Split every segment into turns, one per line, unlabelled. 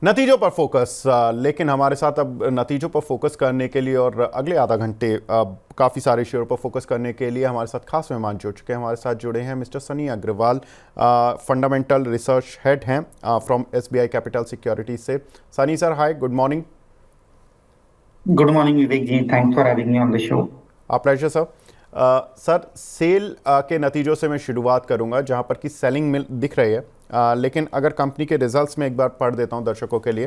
नतीजों पर फोकस। लेकिन हमारे साथ अब नतीजों पर फोकस करने के लिए और अगले आधा घंटे काफ़ी सारे शेयर पर फोकस करने के लिए हमारे साथ खास मेहमान जुड़ चुके हैं। हमारे साथ जुड़े हैं mister Sunny Agarwal, fundamental research head हैं फ्रॉम एसबीआई कैपिटल सिक्योरिटीज से। Sunny sir, hi, good morning.
Good morning Vivek ji, thanks for having me on the show.
Pleasure sir. Sir, sale के नतीजों से मैं शुरुआत करूंगा जहां पर कि सेलिंग मिल दिख रही है। लेकिन अगर कंपनी के रिजल्ट्स में एक बार पढ़ देता हूं दर्शकों के लिए,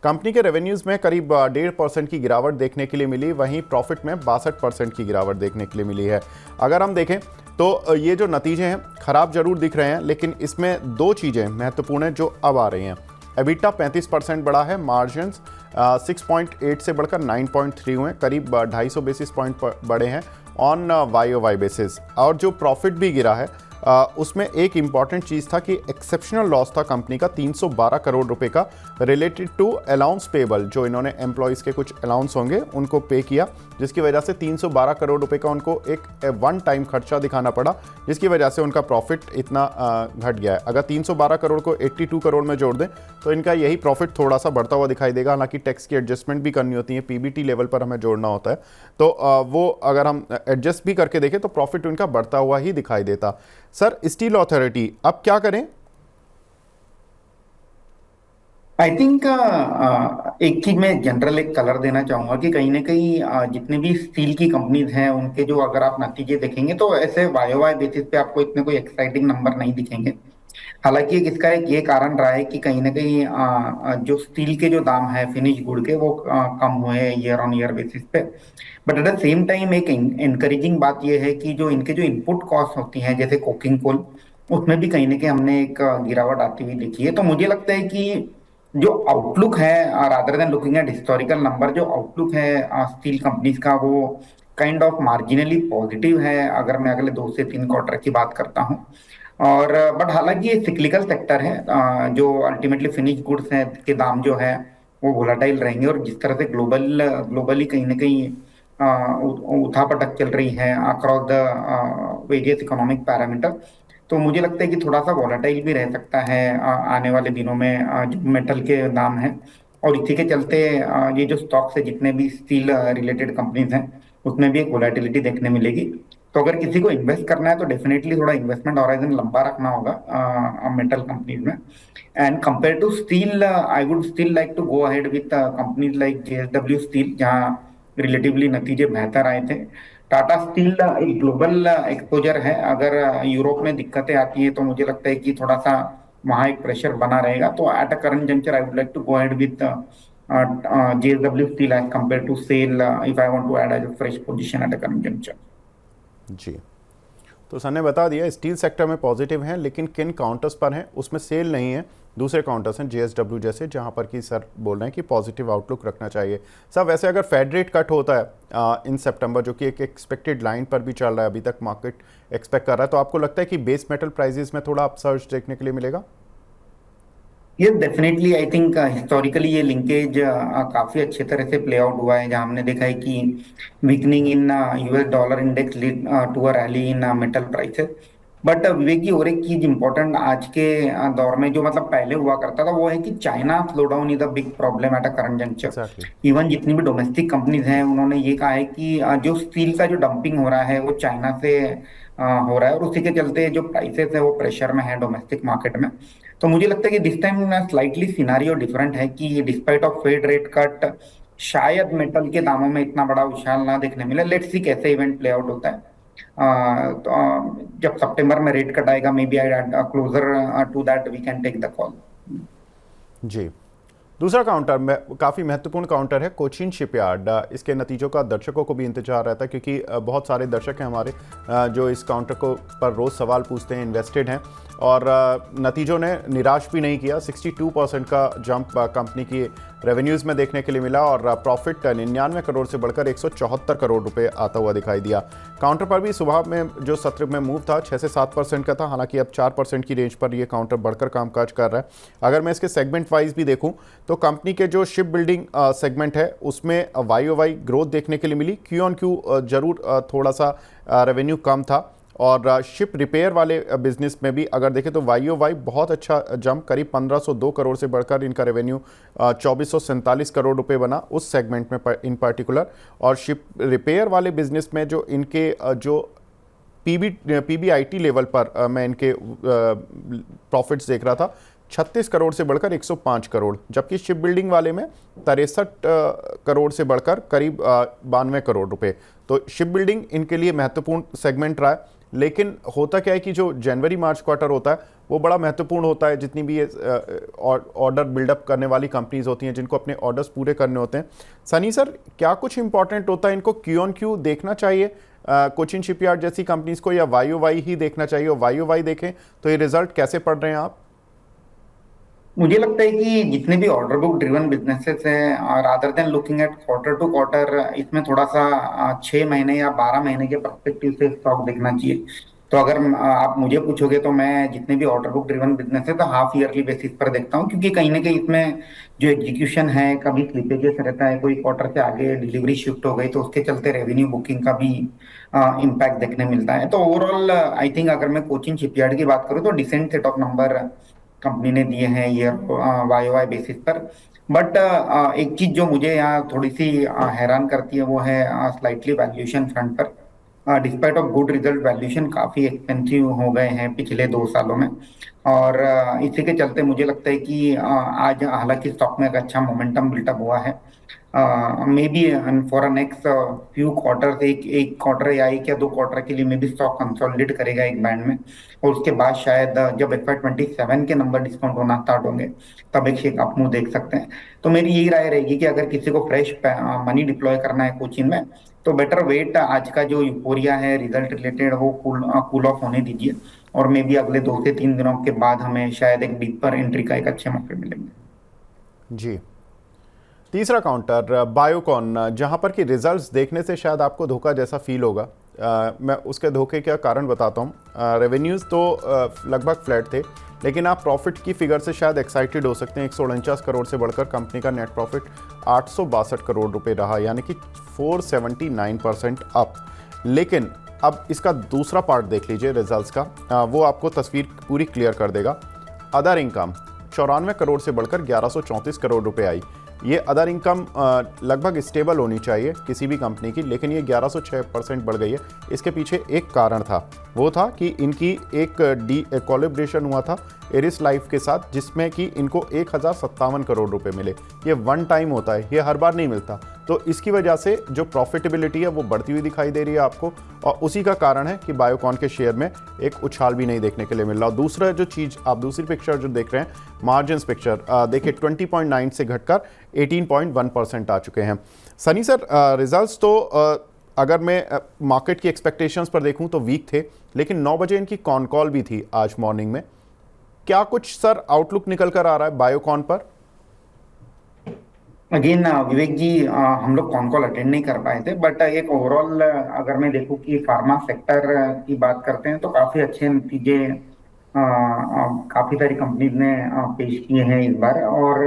कंपनी के रेवेन्यूज़ में करीब 1.5% की गिरावट देखने के लिए मिली, वहीं प्रॉफिट में 62% की गिरावट देखने के लिए मिली है। अगर हम देखें तो ये जो नतीजे हैं ख़राब जरूर दिख रहे हैं, लेकिन इसमें दो चीज़ें महत्वपूर्ण हैं जो अब आ रही हैं। एबिटा 35% बढ़ा है, मार्जिन्स 6.8 से बढ़कर 9.3 हुए, करीब 250 बेसिस पॉइंट बढ़े हैं ऑन वाई बेसिस। और जो प्रॉफिट भी गिरा है उसमें एक इम्पॉर्टेंट चीज़ था कि एक्सेप्शनल लॉस था कंपनी का 312 करोड़ रुपए का, रिलेटेड टू अलाउंस पेबल। जो इन्होंने एम्प्लॉयज़ के कुछ अलाउंस होंगे उनको पे किया, जिसकी वजह से 312 करोड़ रुपए का उनको एक वन टाइम खर्चा दिखाना पड़ा, जिसकी वजह से उनका प्रॉफिट इतना घट गया है। अगर 312 करोड़ को 82 करोड़ में जोड़ दें तो इनका यही प्रॉफिट थोड़ा सा बढ़ता हुआ दिखाई देगा। हालांकि टैक्स की एडजस्टमेंट भी करनी होती है, पीबीटी लेवल पर हमें जोड़ना होता है, तो वो अगर हम एडजस्ट भी करके देखें तो प्रॉफिट उनका बढ़ता हुआ ही दिखाई देता। सर, स्टील अथॉरिटी अब क्या करें?
आई थिंक एक चीज मैं जनरल एक कलर देना चाहूंगा कि कहीं ना कहीं जितने भी स्टील की कंपनीज हैं उनके जो अगर आप नतीजे देखेंगे तो ऐसे वाई वाई बेसिस पे आपको इतने कोई एक्साइटिंग नंबर नहीं दिखेंगे। हालांकि इसका एक ये कारण रहा है कि कहीं ना कहीं जो स्टील के जो दाम है फिनिश गुड के वो कम हुए हैं ईयर ऑन ईयर बेसिस पे। But at the same time एक इनकरेजिंग बात यह है कि जो इनके जो इनपुट कॉस्ट होती हैं जैसे कोकिंग कोल, उसमें भी कहीं ना कहीं हमने एक गिरावट आती हुई देखी है। तो मुझे लगता है कि जो आउटलुक है, rather than looking eight historical number, जो आउटलुक है स्टील कंपनीज का वो काइंड ऑफ मार्जिनली पॉजिटिव है अगर मैं अगले 2 से 3 क्वार्टर की बात करता हूँ। और बट हालांकि ये सिक्लिकल सेक्टर है, जो अल्टीमेटली फिनिश गुड्स है के दाम जो है वो वोलाटाइल रहेंगे। और जिस तरह से ग्लोबली कहीं ना कहीं उठापटक चल रही है across the various economic parameter, तो मुझे लगता है कि थोड़ा सा वॉलेटाइल भी रह सकता है आने वाले दिनों में जो मेटल के दाम हैं। और इसी के चलते ये जो स्टॉक्स है जितने भी स्टील रिलेटेड कंपनीज हैं उसमें भी एक वोलेटिलिटी देखने मिलेगी। तो अगर किसी को इन्वेस्ट करना है तो डेफिनेटली थोड़ा इन्वेस्टमेंट हॉराइजन लंबा रखना होगा मेटल कंपनीज में। And compare to steel I would still like to go ahead with companies like JSW steel, जहाँ रिलेटिवली नतीजे बेहतर आए थे। टाटा स्टील एक ग्लोबल एक्सपोजर है, अगर यूरोप में दिक्कतें आती हैं तो मुझे लगता है कि थोड़ा सा वहाँ एक प्रेशर बना रहेगा। तो at a current juncture I would like to go ahead with JSW Steel as compared to SAIL, if I want to add as a fresh position at a current juncture.
जी, तो sir ने बता दिया steel sector में positive हैं, लेकिन किन counters पर हैं उसमें सेल नहीं है। दूसरे काउंटर्स हैं जेएसडब्ल्यू जैसे, जहां पर कि सर बोल रहे हैं कि पॉजिटिव आउटलुक रखना चाहिए। सर, वैसे अगर फेड रेट कट होता है इन सितंबर, जो कि एक एक्सपेक्टेड लाइन पर भी चल रहा है, अभी तक मार्केट एक्सपेक्ट कर रहा है, तो आपको लगता है कि बेस मेटल प्राइजेस में थोड़ा अपसर्ज देखने के लिए मिलेगा?
Yes definitely, I think historically ये लिंकेज काफी अच्छे तरह से प्ले आउट हुआ है, जहां हमने देखा है कि weakening in US dollar index lead to a rally in metal prices. But Vivek ji, और एक चीज इंपॉर्टेंट आज के दौर में जो मतलब पहले हुआ करता था वो है कि China slow down is a big problem at a current juncture.
Exactly.
Even जितनी भी डोमेस्टिक कंपनीज हैं उन्होंने ये कहा है कि जो स्टील का जो डंपिंग हो रहा है वो चाइना से हो रहा है, और उसी के चलते जो प्राइसेस है वो प्रेशर में है डोमेस्टिक मार्केट में। तो मुझे लगता है कि this time slightly scenario different है कि despite of fed rate cut शायद मेटल के दामों में इतना बड़ा उछाल ना देखने मिले। लेट्स सी कैसे इवेंट प्ले आउट होता है। तो जब सितंबर में रेट कट आएगा, maybe I closer to that we can take the call.
जी, दूसरा काउंटर में काफ़ी महत्वपूर्ण काउंटर है कोचीन शिपयार्ड। इसके नतीजों का दर्शकों को भी इंतजार रहता है, क्योंकि बहुत सारे दर्शक हैं हमारे जो इस काउंटर को पर रोज़ सवाल पूछते हैं, इन्वेस्टेड हैं, और नतीजों ने निराश भी नहीं किया। 62% का जंप कंपनी की रेवेन्यूज़ में देखने के लिए मिला, और प्रॉफिट 99 करोड़ से बढ़कर 174 करोड़ रुपए आता हुआ दिखाई दिया। काउंटर पर भी सुबह में जो सत्र में मूव था 6 से 7% का था, हालांकि अब 4% की रेंज पर ये काउंटर बढ़कर कामकाज कर रहा है। अगर मैं इसके सेगमेंट वाइज भी देखूं तो कंपनी के जो शिप बिल्डिंग सेगमेंट है उसमें वाई ग्रोथ देखने के लिए मिली। क्यू ऑन क्यू जरूर थोड़ा सा रेवेन्यू कम था, और शिप रिपेयर वाले बिजनेस में भी अगर देखें तो वाई ओ वाई बहुत अच्छा जंप, करीब 1502 करोड़ से बढ़कर इनका रेवेन्यू 2447 करोड़ रुपए बना उस सेगमेंट में इन पर्टिकुलर। और शिप रिपेयर वाले बिजनेस में जो इनके जो पीबीआईटी लेवल पर मैं इनके प्रॉफिट्स देख रहा था, 36 करोड़ से बढ़कर 105 करोड़, जबकि शिप बिल्डिंग वाले में 63 करोड़ से बढ़कर करीब 92 करोड़ रुपए। तो शिप बिल्डिंग इनके लिए महत्वपूर्ण सेगमेंट रहा है। लेकिन होता क्या है कि जो जनवरी मार्च क्वार्टर होता है वो बड़ा महत्वपूर्ण होता है, जितनी भी ये ऑर्डर बिल्डअप करने वाली कंपनीज होती हैं जिनको अपने ऑर्डर्स पूरे करने होते हैं। सनी सर, क्या कुछ इंपॉर्टेंट होता है, इनको क्यू ऑन क्यू देखना चाहिए कोचिन शिपयार्ड जैसी कंपनीज को, या वाई ओ वाई ही देखना चाहिए? और वाई ओ वाई देखें तो ये रिजल्ट कैसे पढ़ रहे हैं आप?
मुझे लगता है कि जितने भी ऑर्डर बुक ड्रिवन बिजनेसेस हैं, rather than looking at quarter to quarter, इसमें थोड़ा सा 6 महीने या 12 महीने के पर्सपेक्टिव से स्टॉक देखना चाहिए। तो अगर आप मुझे पूछोगे तो मैं जितने भी ऑर्डर बुक ड्रिवन बिजनेस है तो हाफ ईयरली बेसिस पर देखता हूँ, क्योंकि कहीं ना कहीं इसमें जो एग्जीक्यूशन है, कभी स्लिपेजेस रहता है, कोई क्वार्टर से आगे डिलीवरी शिफ्ट हो गई तो उसके चलते रेवेन्यू बुकिंग का भी इम्पैक्ट देखने मिलता है। तो ओवरऑल आई थिंक अगर मैं कोचिन शिपयार्ड की बात करूँ तो decent set of number company ने दिए हैं ईयर वाई वाई बेसिस पर। बट एक चीज जो मुझे यहाँ थोड़ी सी हैरान करती है वो है स्लाइटली वैल्यूएशन फ्रंट पर। Despite of good result, valuation काफी एक्सपेंसिव हो गए हैं पिछले 2 सालों में। और इसी के चलते मुझे लगता है कि आज हालांकि स्टॉक में एक अच्छा मोमेंटम बिल्टअप हुआ है, may be for next few quarters, एक एक क्वार्टर या एक या 2 क्वार्टर के लिए मे बी स्टॉक कंसोलिडेट करेगा एक बैंड में। और उसके बाद शायद जब FY 27 के नंबर डिस्काउंट होना स्टार्ट होंगे तब एक शेक अप मूव देख सकते हैं। तो मेरी यही राय रहेगी कि अगर किसी को फ्रेश मनी डिप्लॉय करना है कोचिन में तो बेटर वेट, आज का जो यूफोरिया है रिजल्ट रिलेटेड वो कूल ऑफ होने दीजिए, और मे बी अगले 2 से 3 दिनों के बाद हमें शायद एक डीपर एंट्री का एक अच्छे मौके मिलेंगे।
जी। तीसरा काउंटर बायोकॉन, जहां पर कि रिजल्ट्स देखने से शायद आपको धोखा जैसा फील होगा। मैं उसके धोखे का कारण बताता हूँ। रेवेन्यूज़ तो लगभग फ्लैट थे, लेकिन आप प्रॉफिट की फिगर से शायद एक्साइटेड हो सकते हैं। 149 करोड़ से बढ़कर कंपनी का नेट प्रॉफिट 862 करोड़ रुपए रहा, यानी कि 479% अप। लेकिन अब इसका दूसरा पार्ट देख लीजिए रिजल्ट्स का, वो आपको तस्वीर पूरी क्लियर कर देगा। अदर इनकम 94 करोड़ से बढ़कर 1134 करोड़ रुपए आई। ये अदर इनकम लगभग स्टेबल होनी चाहिए किसी भी कंपनी की, लेकिन ये 1106% बढ़ गई है। इसके पीछे एक कारण था, वो था कि इनकी एक कोलैबोरेशन हुआ था एरिस लाइफ के साथ, जिसमें कि इनको 1057 करोड़ रुपए मिले। ये वन टाइम होता है, ये हर बार नहीं मिलता। तो इसकी वजह से जो प्रॉफिटेबिलिटी है वो बढ़ती हुई दिखाई दे रही है आपको, और उसी का कारण है कि बायोकॉन के शेयर में एक उछाल भी नहीं देखने के लिए मिल रहा। और दूसरा जो चीज़ आप दूसरी पिक्चर जो देख रहे हैं, मार्जिन पिक्चर देखिए, 20.9 से घटकर 18.1% आ चुके हैं। सनी सर, रिजल्ट्स तो अगर मैं मार्केट की एक्सपेक्टेशंस पर देखूं तो वीक थे, लेकिन 9 बजे इनकी कॉन कॉल भी थी आज मॉर्निंग में। क्या कुछ सर आउटलुक निकल कर आ रहा है बायोकॉन पर?
अगेन विवेक जी, हम लोग कॉन कॉल अटेंड नहीं कर पाए थे, बट एक ओवरऑल अगर मैं देखूं कि फार्मा सेक्टर की बात करते हैं तो काफी अच्छे नतीजे काफी सारी कंपनीज ने पेश किए हैं इस बार। और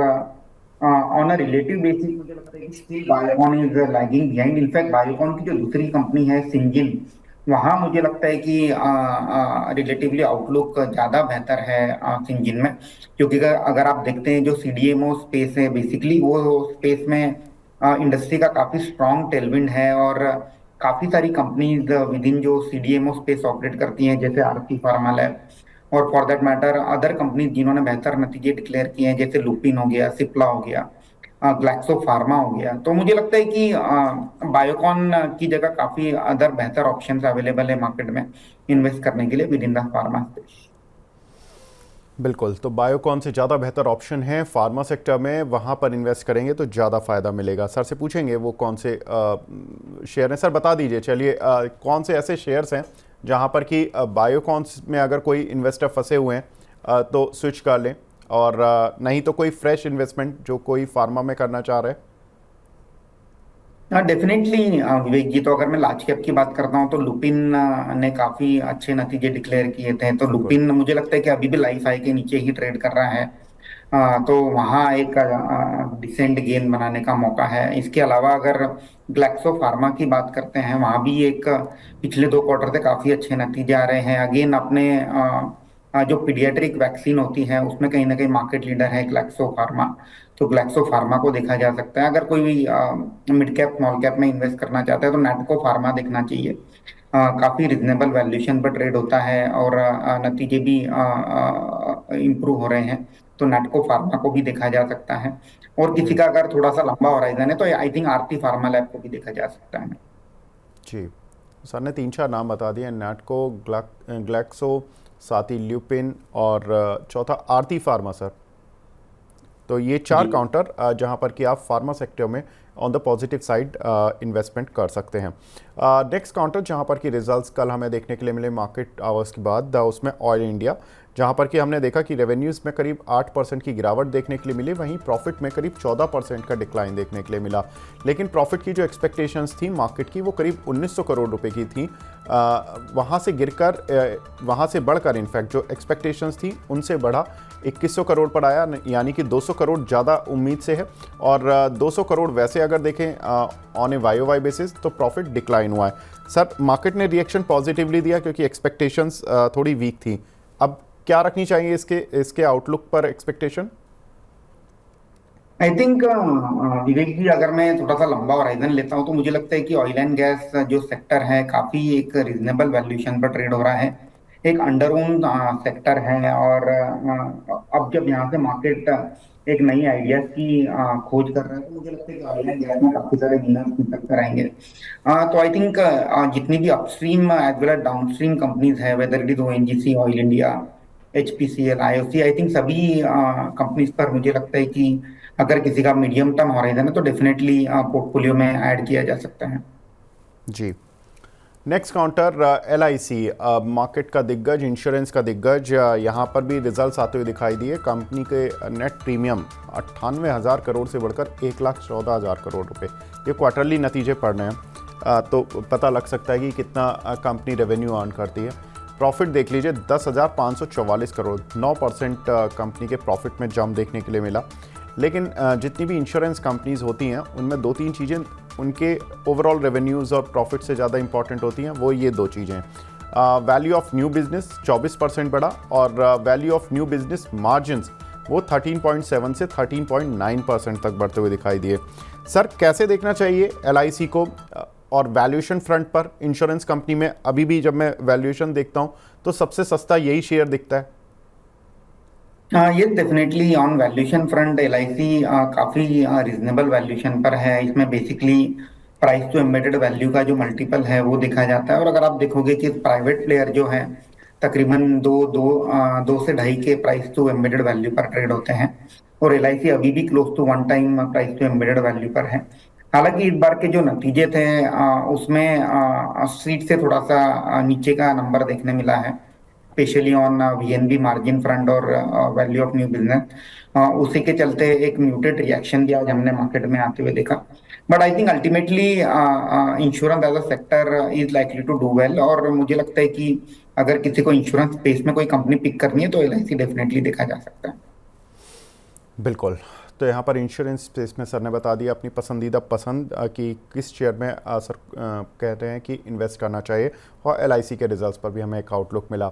ऑन अ रिलेटिव बेसिस मुझे लगता है कि still Biocon is lagging behind. In fact Biocon की जो दूसरी कंपनी है सिंजिन, वहां मुझे लगता है कि रिलेटिवली आउटलुक ज्यादा बेहतर है सिंजिन में, क्योंकि अगर आप देखते हैं जो सीडीएमओ स्पेस है बेसिकली वो स्पेस में इंडस्ट्री का काफी स्ट्रॉन्ग टेलविंड है। और काफी सारी कंपनीज विद इन जो सीडीएमओ स्पेस ऑपरेट करती हैं, जैसे आरती फार्मा लैब, और for that matter other companies जिन्होंने बेहतर नतीजे डिक्लेयर किए हैं, जैसे लुपिन हो गया, सिप्ला हो गया, ग्लैक्सो फार्मा हो गया। तो मुझे लगता है कि बायोकॉन की जगह काफी अदर बेहतर ऑप्शंस अवेलेबल है मार्केट में इन्वेस्ट करने के लिए with in the pharma space.
बिल्कुल, तो बायोकॉन से ज़्यादा बेहतर ऑप्शन है फार्मा सेक्टर में, वहाँ पर इन्वेस्ट करेंगे तो ज़्यादा फ़ायदा मिलेगा। सर से पूछेंगे वो कौन से शेयर हैं। सर बता दीजिए, चलिए कौन से ऐसे शेयर्स हैं जहाँ पर कि बायोकॉन्स में अगर कोई इन्वेस्टर फंसे हुए हैं तो स्विच कर लें, और नहीं तो कोई फ्रेश इन्वेस्टमेंट जो कोई फार्मा में करना चाह रहे हैं?
हाँ डेफिनेटली विवेक जी, तो अगर मैं लार्ज कैप की बात करता हूँ तो लुपिन ने काफी अच्छे नतीजे डिक्लेयर किए थे। तो
बिल्कुल।
लुपिन मुझे लगता है कि अभी भी लाइफ हाई के नीचे ही ट्रेड कर रहा है। तो वहाँ एक डिसेंट गेन बनाने का मौका है। इसके अलावा अगर ग्लैक्सो फार्मा की बात करते हैं, वहाँ भी एक पिछले 2 क्वार्टर से काफी अच्छे नतीजे आ रहे हैं। अगेन अपने जो पीडियाट्रिक वैक्सीन होती है उसमें कहीं ना कहीं मार्केट लीडर है ग्लैक्सो फार्मा। तो ग्लैक्सो फार्मा को देखा जा सकता है। अगर कोई भी मिड कैप स्मॉल कैप में इन्वेस्ट करना चाहता है तो नैटको फार्मा देखना चाहिए। काफी रिजनेबल वैल्यूएशन पर ट्रेड होता है और नतीजे भी इम्प्रूव हो रहे हैं। तो नैटको फार्मा को भी देखा जा सकता है। और किसी
जी
का अगर थोड़ा सा लंबा होराइजन है तो I think Aarti pharma lab को भी देखा जा सकता है।
जी। सर ने 3-4 नाम बता दिए, नैटको, ग्लैक्सो, साथी ल्यूपिन और चौथा आरती फार्मा सर। तो ये 4
जी।
काउंटर जहां पर कि आप फार्मा सेक्टर में on the positive side investment कर सकते हैं। नेक्स्ट काउंटर जहां पर कि रिजल्ट्स कल हमें देखने के लिए मिले मार्केट आवर्स के बाद, उसमें ऑयल इंडिया, जहां पर कि हमने देखा कि रेवेन्यूज़ में करीब 8% की गिरावट देखने के लिए मिली, वहीं प्रॉफिट में करीब 14% का डिक्लाइन देखने के लिए मिला। लेकिन प्रॉफिट की जो एक्सपेक्टेशंस थी मार्केट की वो करीब 1900 करोड़ रुपए की थी। वहाँ से गिरकर वहाँ से बढ़कर इनफैक्ट जो एक्सपेक्टेशंस थी उनसे बढ़ा 2100 करोड़ पर आया, यानी कि 200 करोड़ ज़्यादा उम्मीद से है। और 200 करोड़ वैसे अगर देखें ऑन ए वाई बेसिस तो प्रॉफिट डिक्लाइन हुआ है। सर मार्केट ने रिएक्शन पॉजिटिवली दिया क्योंकि एक्सपेक्टेशंस थोड़ी वीक थी। अब क्या रखनी चाहिए इसके आउटलुक पर एक्सपेक्टेशन?
आई थिंक विवेक जी, अगर मैं थोड़ा सा लंबा होराइजन लेता हूँ तो मुझे लगता है कि ऑयल एंड गैस जो सेक्टर है काफी एक रीजनेबल वैल्यूएशन पर ट्रेड हो रहा है। एक अंडर ओन सेक्टर है। और अब जब यहाँ से मार्केट एक नई आइडियाज की खोज कर रहा है तो मुझे लगता है कि ऑयल एंड गैस में काफी सारे विनर्स निकल कर आएंगे। तो आई थिंक जितनी भी upstream as well as downstream companies है, whether it is ONGC, Oil India, HPCL, IOC, I think सभी कंपनीज पर मुझे लगता है कि अगर किसी का मीडियम टर्म हॉराइजन है तो डेफिनेटली पोर्टफोलियो में ऐड किया जा सकता है।
जी। नेक्स्ट काउंटर LIC, मार्केट का दिग्गज, इंश्योरेंस का दिग्गज, यहाँ पर भी रिजल्ट्स आते हुए दिखाई दिए। कंपनी के नेट प्रीमियम 98,000 करोड़ से बढ़कर 1,14,000 करोड़ रुपए, ये क्वार्टरली नतीजे पड़ रहे हैं। तो पता लग सकता है कि कितना कंपनी रेवेन्यू अर्न करती है। प्रॉफिट देख लीजिए 10,544 करोड़, 9% कंपनी के प्रॉफिट में जंप देखने के लिए मिला। लेकिन जितनी भी इंश्योरेंस कंपनीज होती हैं उनमें 2-3 चीज़ें उनके ओवरऑल रेवेन्यूज़ और प्रॉफिट से ज़्यादा इंपॉर्टेंट होती हैं। वो ये 2 चीज़ें, वैल्यू ऑफ न्यू बिजनेस 24% बढ़ा और value of new business margins वो 13.7 से 13.9% तक बढ़ते हुए दिखाई दिए। सर कैसे देखना चाहिए LIC को? और वैल्यूएशन फ्रंट पर इंश्योरेंस कंपनी में अभी भी जब मैं वैल्यूएशन देखता हूँ तो सबसे सस्ता यही शेयर दिखता है।
ये definitely on valuation front LIC काफी रीजनेबल वैल्यूएशन पर है। इसमें basically price to embedded value का जो मल्टीपल है वो देखा जाता है। और अगर आप देखोगे कि प्राइवेट प्लेयर जो है तकरीबन दो से ढाई के प्राइस टू एम्बेडेड वैल्यू पर ट्रेड होते हैं। और एलआईसी अभी भी close to 1 time price to embedded value पर है। हालांकि इस बार के जो नतीजे थे उसमें स्ट्रीट से थोड़ा सा नीचे का नंबर देखने मिला है, स्पेशली ऑन वीएनबी मार्जिन फ्रंट और वैल्यू ऑफ न्यू बिजनेस। उसी के चलते एक म्यूटेड रिएक्शन भी आज हमने मार्केट में आते हुए देखा। But I think ultimately insurance as a sector is likely to do well. और मुझे लगता है कि अगर किसी को इंश्योरेंस स्पेस में कोई कंपनी पिक करनी है तो एलआईसी डेफिनेटली देखा जा सकता है।
बिल्कुल। तो यहाँ पर इंश्योरेंस स्पेस में सर ने बता दिया अपनी पसंदीदा पसंद कि किस शेयर में सर कहते हैं कि इन्वेस्ट करना चाहिए, और LIC के रिजल्ट्स पर भी हमें एक आउटलुक मिला।